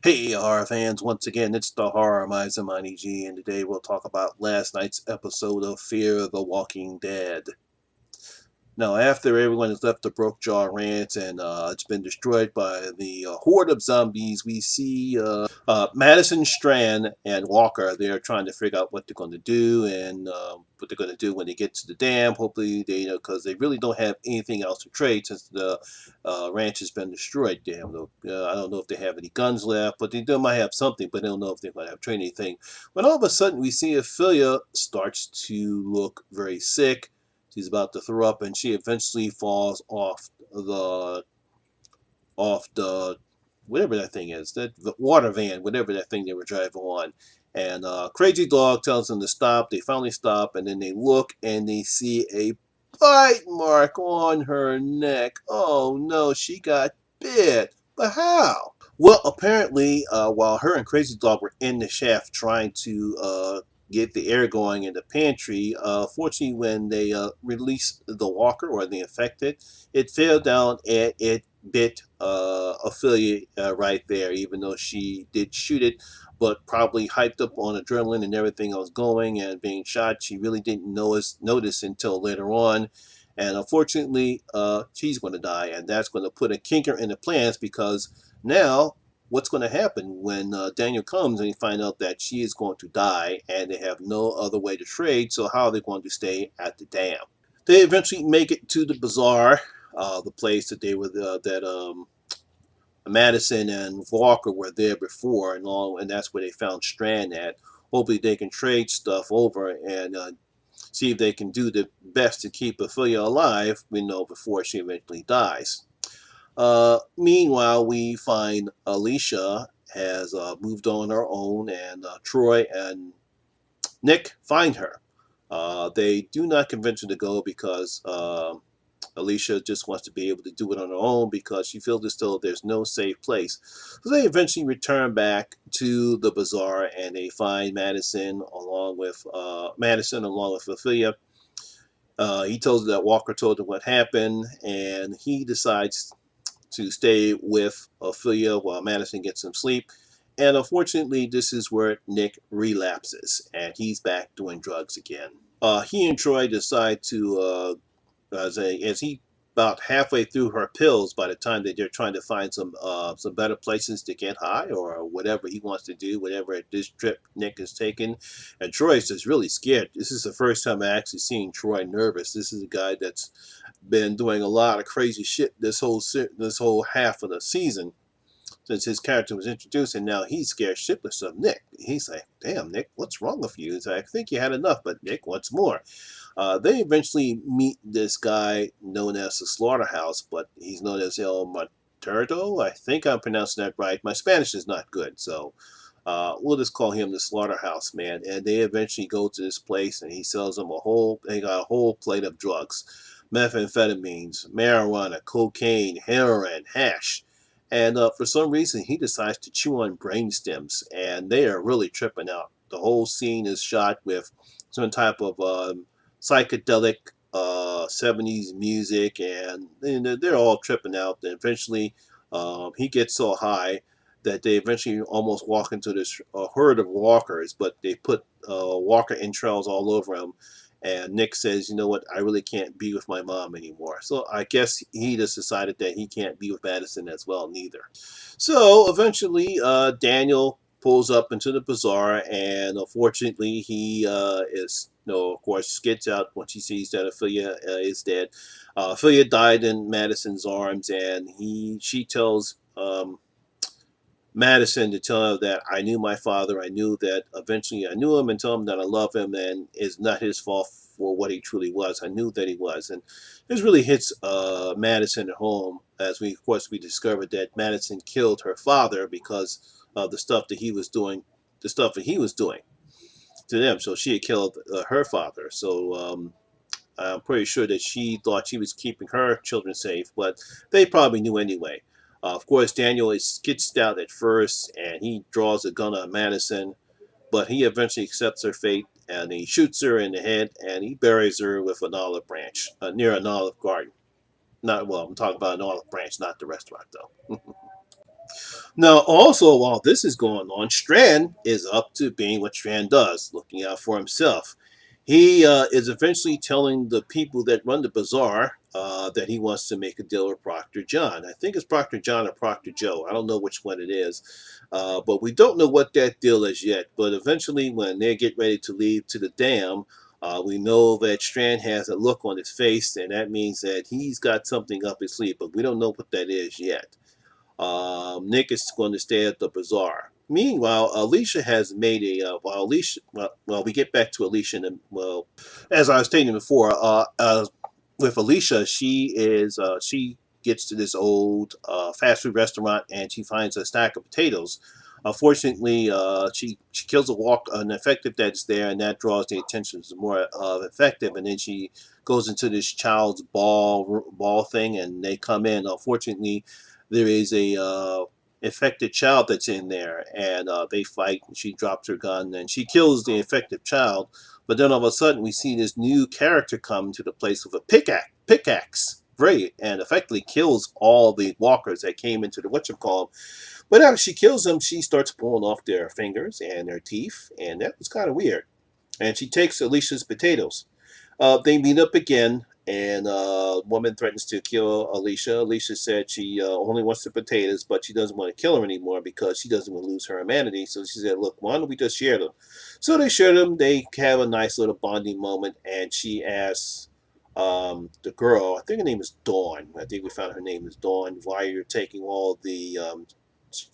Hey, horror fans, once again, it's the Horror Mizamani G, and today we'll talk about last night's episode of Fear the Walking Dead. Now, after everyone has left the Brokejaw Ranch and it's been destroyed by the horde of zombies, we see Madison, Strand, and Walker. They're trying to figure out what they're going to do and what they're going to do when they get to the dam. Hopefully, because they really don't have anything else to trade since the ranch has been destroyed. Damn, I don't know if they have any guns left, but they might have something, but they don't know if they're going to have trade anything. But all of a sudden, we see Ophelia starts to look very sick. She's about to throw up, and she eventually falls off the whatever that thing is, that the water van, whatever that thing they were driving on. And Crazy Dog tells them to stop. They finally stop, and then they look and they see a bite mark on her neck. Oh no, she got bit. But how? Well, apparently, while her and Crazy Dog were in the shaft trying to get the air going in the pantry, fortunately, when they released the walker or the infected, it fell down and it bit Ophelia right there, even though she did shoot it. But probably hyped up on adrenaline and everything else going and being shot, she really didn't notice until later on. And unfortunately, she's going to die, and that's going to put a kinker in the plans because now what's going to happen when Daniel comes and he finds out that she is going to die and they have no other way to trade. So how are they going to stay at the dam? They eventually make it to the bazaar, the place that they were that Madison and Walker were there before, and that's where they found Strand at. Hopefully they can trade stuff over and see if they can do the best to keep Ophelia alive, before she eventually dies. Meanwhile, we find Alicia has moved on her own, and Troy and Nick find her. They do not convince her to go because Alicia just wants to be able to do it on her own because she feels as though there's no safe place. So they eventually return back to the bazaar and they find Madison along with Ophelia. He tells her that Walker told him what happened, and he decides to stay with Ophelia while Madison gets some sleep. And unfortunately, this is where Nick relapses, and he's back doing drugs again. He and Troy decide to, as he about halfway through her pills, by the time that they're trying to find some better places to get high or whatever he wants to do, whatever this trip Nick is taking. And Troy's just really scared. This is the first time I actually seen Troy nervous. This is a guy that's been doing a lot of crazy shit this whole half of the season since his character was introduced, and now he's scared shitless of Nick. He's like, "Damn, Nick, what's wrong with you?" He's like, "I think you had enough, but Nick wants more." They eventually meet this guy known as the Slaughterhouse, but he's known as El Materdo. I think I'm pronouncing that right. My Spanish is not good, so we'll just call him the Slaughterhouse Man. And they eventually go to this place, and he sells them they got a whole plate of drugs: methamphetamines, marijuana, cocaine, heroin, hash. And for some reason, he decides to chew on brain stems, and they are really tripping out. The whole scene is shot with some type of psychedelic 70s music, and they're all tripping out. And eventually, he gets so high that they eventually almost walk into this herd of walkers, but they put walker entrails all over him. And Nick says, "You know what? I really can't be with my mom anymore." So I guess he just decided that he can't be with Madison as well, neither. So eventually, Daniel pulls up into the bazaar, and unfortunately, he of course, gets out once he sees that Ophelia is dead. Ophelia died in Madison's arms, and she tells Madison to tell her that I knew my father. I knew that eventually I knew him, and tell him that I love him and it's not his fault for what he truly was. I knew that he was. And this really hits Madison at home as of course, we discovered that Madison killed her father because of the stuff that he was doing, to them. So she had killed her father. So I'm pretty sure that she thought she was keeping her children safe, but they probably knew anyway. Of course, Daniel is skitched out at first, and he draws a gun on Madison, but he eventually accepts her fate, and he shoots her in the head, and he buries her with an olive branch near an olive garden. Not well. I'm talking about an olive branch, not the restaurant, though. Now, also, while this is going on, Strand is up to being what Strand does, looking out for himself. He is eventually telling the people that run the bazaar that he wants to make a deal with Proctor John. I think it's Proctor John or Proctor Joe. I don't know which one it is. But we don't know what that deal is yet. But eventually, when they get ready to leave to the dam, we know that Strand has a look on his face, and that means that he's got something up his sleeve, but we don't know what that is yet. Nick is going to stay at the bazaar. Meanwhile, Alicia has made a well, we get back to Alicia, and well, as I was stating before, with Alicia, she gets to this old fast food restaurant and she finds a stack of potatoes. Unfortunately, she kills an effective that's there, and that draws the attention to more effective. And then she goes into this child's ball thing, and they come in. Unfortunately, there is a infected child that's in there, and they fight. And she drops her gun and she kills the infected child. But then all of a sudden, we see this new character come to the place with a pickaxe, great, and effectively kills all the walkers that came into the whatchamacallit. But after she kills them, she starts pulling off their fingers and their teeth, and that was kind of weird. And she takes Alicia's potatoes. They meet up again, and woman threatens to kill Alicia. Alicia said she only wants the potatoes, but she doesn't want to kill her anymore because she doesn't want to lose her humanity. So she said, "Look, why don't we just share them?" So they share them. They have a nice little bonding moment, and she asks the girl, I think her name is Dawn. I think we found her name is Dawn. Why you're taking all the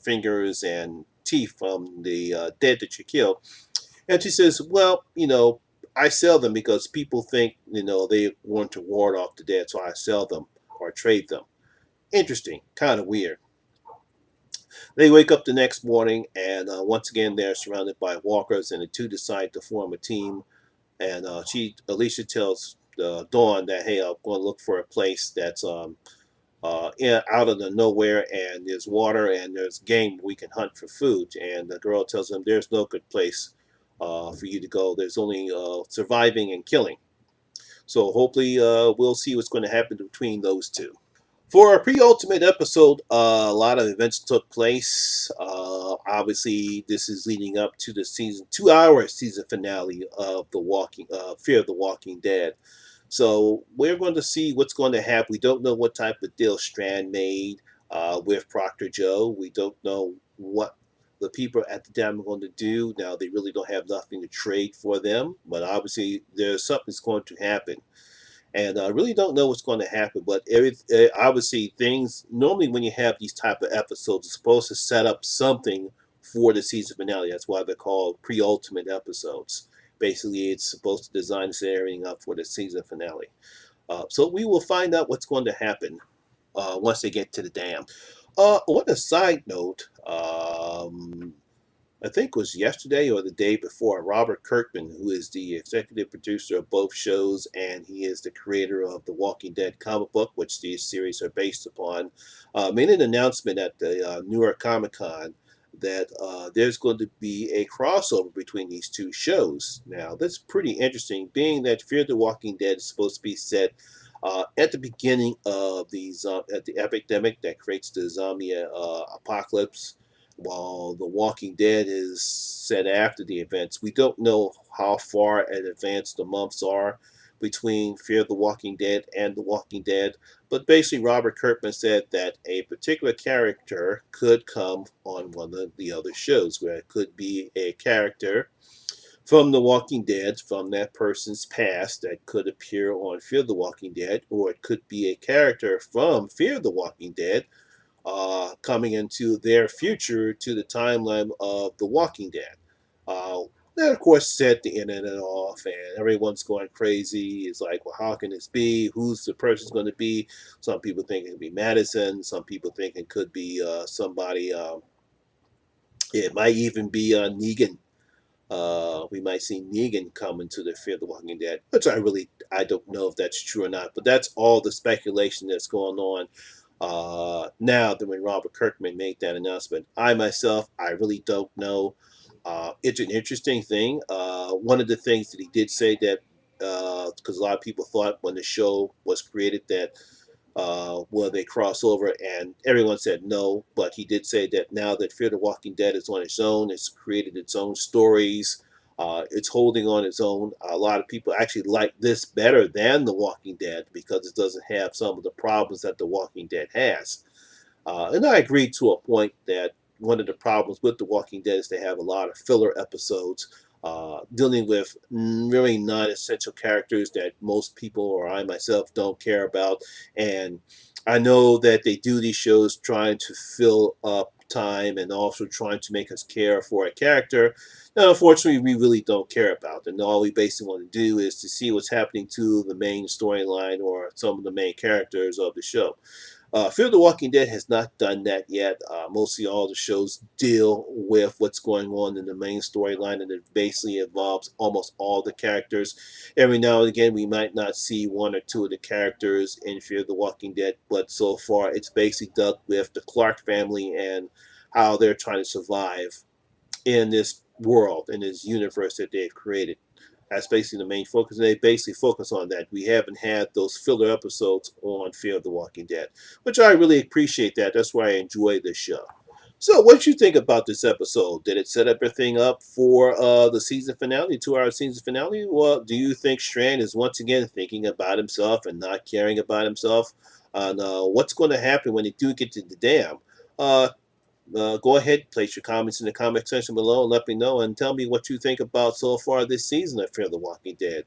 fingers and teeth from the dead that you killed? And she says, "Well, I sell them because people think, they want to ward off the dead, so I sell them or trade them." Interesting, kind of weird. They wake up the next morning, and once again, they're surrounded by walkers, and the two decide to form a team. And Alicia tells Dawn that, "Hey, I'm going to look for a place that's out of the nowhere, and there's water and there's game we can hunt for food." And the girl tells him, "There's no good place for you to go. There's only surviving and killing." So hopefully we'll see what's going to happen between those two. For our pre-ultimate episode, a lot of events took place. Obviously, this is leading up to the season 2 hour season finale of the Fear of the Walking Dead. So we're going to see what's going to happen. We don't know what type of deal Strand made with Proctor Joe. We don't know what the people at the dam are going to do. Now they really don't have nothing to trade for them, but obviously there's something's going to happen. And I really don't know what's going to happen, but obviously things normally when you have these type of episodes, it's supposed to set up something for the season finale. That's why they're called pre-ultimate episodes. Basically, it's supposed to design this everything up for the season finale. So we will find out what's going to happen once they get to the dam. On a side note, I think it was yesterday or the day before, Robert Kirkman, who is the executive producer of both shows, and he is the creator of the Walking Dead comic book, which these series are based upon, made an announcement at the New York Comic Con that there's going to be a crossover between these two shows. Now, that's pretty interesting, being that Fear the Walking Dead is supposed to be set at the beginning of at the epidemic that creates the zombie apocalypse, while The Walking Dead is set after the events. We don't know how far in advance the months are between Fear the Walking Dead and The Walking Dead, but basically Robert Kirkman said that a particular character could come on one of the other shows, where it could be a character from The Walking Dead, from that person's past, that could appear on Fear the Walking Dead, or it could be a character from Fear the Walking Dead coming into their future to the timeline of The Walking Dead. Uh, that, of course, set the internet off, and everyone's going crazy. It's like, well, how can this be? Who's the person's going to be? Some people think it could be Madison. Some people think it could be somebody. It might even be Negan. We might see Negan come into the Fear the Walking Dead, which I don't know if that's true or not. But that's all the speculation that's going on now that when Robert Kirkman made that announcement. I myself, I really don't know. It's an interesting thing. One of the things that he did say that, because a lot of people thought when the show was created that will they cross over? And everyone said no, but he did say that now that Fear the Walking Dead is on its own, it's created its own stories. It's holding on its own. A lot of people actually like this better than The Walking Dead because it doesn't have some of the problems that The Walking Dead has. And I agree to a point that one of the problems with The Walking Dead is they have a lot of filler episodes dealing with really non essential characters that most people or I myself don't care about. And I know that they do these shows trying to fill up time and also trying to make us care for a character that unfortunately we really don't care about. And all we basically want to do is to see what's happening to the main storyline or some of the main characters of the show. Fear the Walking Dead has not done that yet. Mostly all the shows deal with what's going on in the main storyline, and it basically involves almost all the characters. Every now and again, we might not see one or two of the characters in Fear the Walking Dead, but so far it's basically dealt with the Clark family and how they're trying to survive in this world, in this universe that they've created. That's basically the main focus. And they basically focus on that. We haven't had those filler episodes on Fear of the Walking Dead, which I really appreciate that. That's why I enjoy this show. So, what did you think about this episode? Did it set everything up for the season finale, 2 hour season finale? Well, do you think Strand is once again thinking about himself and not caring about himself? And what's going to happen when they do get to the dam? Uh, go ahead, place your comments in the comment section below and let me know and tell me what you think about so far this season of Fear the Walking Dead.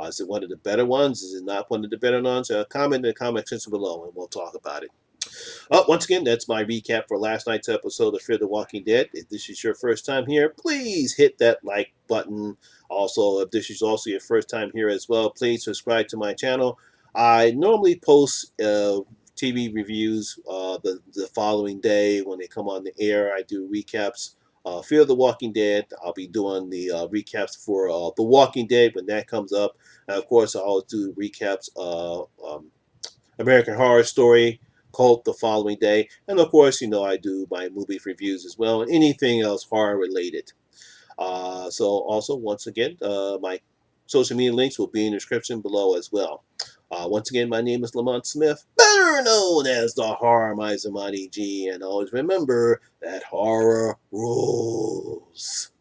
Is it one of the better ones? Is it not one of the better ones? Comment in the comment section below and we'll talk about it. Once again, that's my recap for last night's episode of Fear the Walking Dead. If this is your first time here, please hit that like button. Also, if this is also your first time here as well, please subscribe to my channel. I normally post TV reviews the following day when they come on the air. I do recaps. Fear the Walking Dead. I'll be doing the recaps for The Walking Dead when that comes up. And of course, I always do recaps American Horror Story, Cult the following day. And of course, I do my movie reviews as well and anything else horror related. So also, once again, my social media links will be in the description below as well. Once again, my name is Lamont Smith, better known as the Horror Mizamani G, and always remember that horror rules.